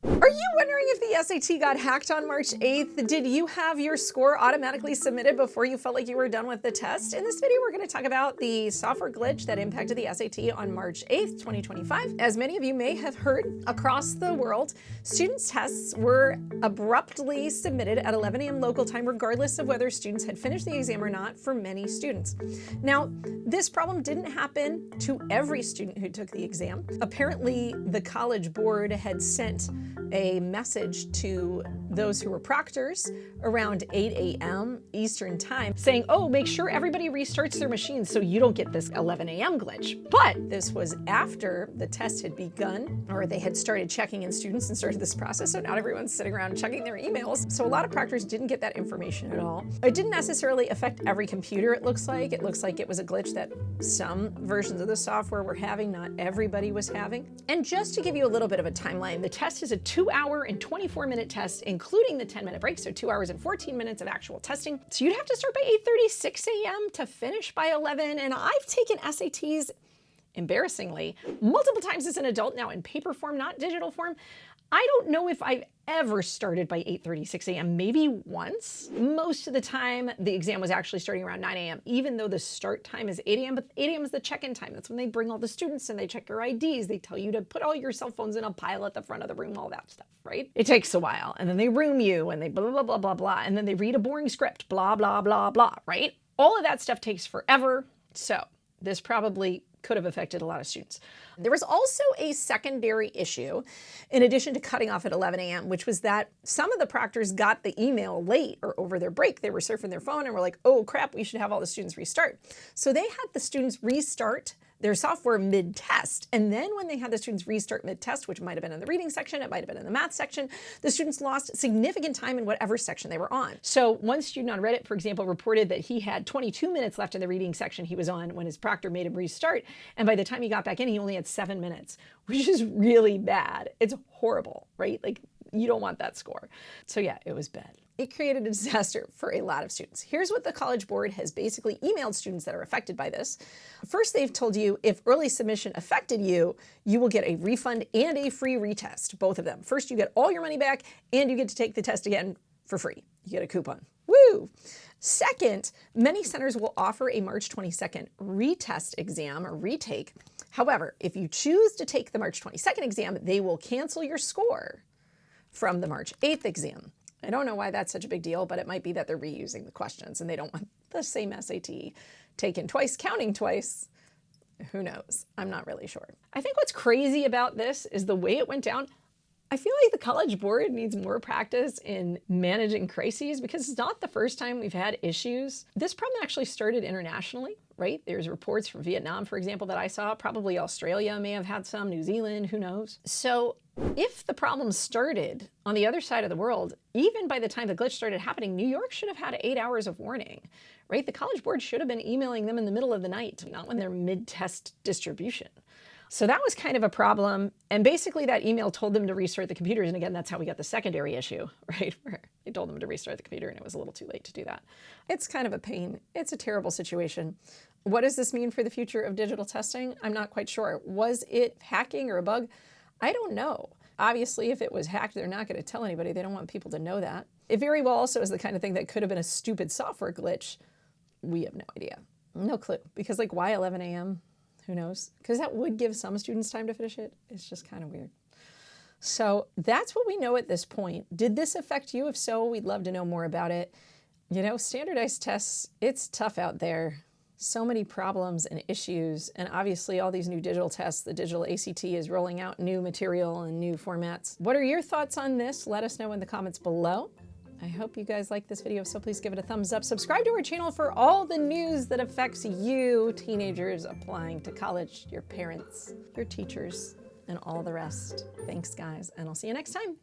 Are you wondering if the SAT got hacked on March 8th? Did you have your score automatically submitted before you felt like you were done with the test? In this video, we're going to talk about the software glitch that impacted the SAT on March 8th, 2025. As many of you may have heard, across the world, students' tests were abruptly submitted at 11 a.m. local time, regardless of whether students had finished the exam or not for many students. Now, this problem didn't happen to every student who took the exam. Apparently, the College Board had sent a message to those who were proctors around 8 a.m. Eastern time saying, oh, make sure everybody restarts their machines so you don't get this 11 a.m. glitch. But this was after the test had begun, or they had started checking in students and started this process. So not everyone's sitting around checking their emails. So a lot of proctors didn't get that information at all. It didn't necessarily affect every computer, it looks like. It looks like it was a glitch that some versions of the software were having, not everybody was having. And just to give you a little bit of a timeline, the test is a 2-hour and 24-minute test, including the 10-minute break, so 2 hours and 14 minutes of actual testing. So you'd have to start by 8:36 a.m. to finish by 11, and I've taken SATs, embarrassingly, multiple times as an adult now in paper form, not digital form. I don't know if I've ever started by 8:36 a.m., maybe once. Most of the time, the exam was actually starting around 9 a.m., even though the start time is 8 a.m., but 8 a.m. is the check-in time. That's when they bring all the students and they check your IDs. They tell you to put all your cell phones in a pile at the front of the room, all that stuff, right? It takes a while, and then they room you, and they blah, blah, blah, blah, blah, and then they read a boring script, blah, blah, blah, blah, right? All of that stuff takes forever, so this probably could have affected a lot of students. There was also a secondary issue, in addition to cutting off at 11 a.m., which was that some of the proctors got the email late or over their break. They were surfing their phone and were like, oh crap, we should have all the students restart. So they had the students restart their software mid-test. And then when they had the students restart mid-test, which might have been in the reading section, it might have been in the math section, the students lost significant time in whatever section they were on. So one student on Reddit, for example, reported that he had 22 minutes left in the reading section he was on when his proctor made him restart. And by the time he got back in, he only had 7 minutes, which is really bad. It's horrible, right? Like, you don't want that score. So yeah, it was bad. It created a disaster for a lot of students. Here's what the College Board has basically emailed students that are affected by this. First, they've told you if early submission affected you, you will get a refund and a free retest, both of them. First, you get all your money back and you get to take the test again for free. You get a coupon. Woo! Second, many centers will offer a March 22nd retest exam or retake. However, if you choose to take the March 22nd exam, they will cancel your score from the March 8th exam. I don't know why that's such a big deal, but it might be that they're reusing the questions and they don't want the same SAT taken twice, counting twice. Who knows? I'm not really sure. I think what's crazy about this is the way it went down. I feel like the College Board needs more practice in managing crises because it's not the first time we've had issues. This problem actually started internationally, right? There's reports from Vietnam, for example, that I saw. Probably Australia may have had some, New Zealand, who knows? So if the problem started on the other side of the world, even by the time the glitch started happening, New York should have had 8 hours of warning, right? The College Board should have been emailing them in the middle of the night, not when they're mid-test distribution. So that was kind of a problem. And basically that email told them to restart the computers. And again, that's how we got the secondary issue, right? Where they told them to restart the computer and it was a little too late to do that. It's kind of a pain. It's a terrible situation. What does this mean for the future of digital testing? I'm not quite sure. Was it hacking or a bug? I don't know. Obviously, if it was hacked, they're not going to tell anybody. They don't want people to know that. It very well also is the kind of thing that could have been a stupid software glitch. We have no idea. No clue. Because like, why 11 a.m.? Who knows? Because that would give some students time to finish it. It's just kind of weird. So that's what we know at this point. Did this affect you? If so, we'd love to know more about it. You know, standardized tests, it's tough out there. So many problems and issues. And obviously all these new digital tests, the digital ACT is rolling out new material and new formats. What are your thoughts on this? Let us know in the comments below. I hope you guys like this video, so please give it a thumbs up. Subscribe to our channel for all the news that affects you, teenagers applying to college, your parents, your teachers, and all the rest. Thanks, guys, and I'll see you next time.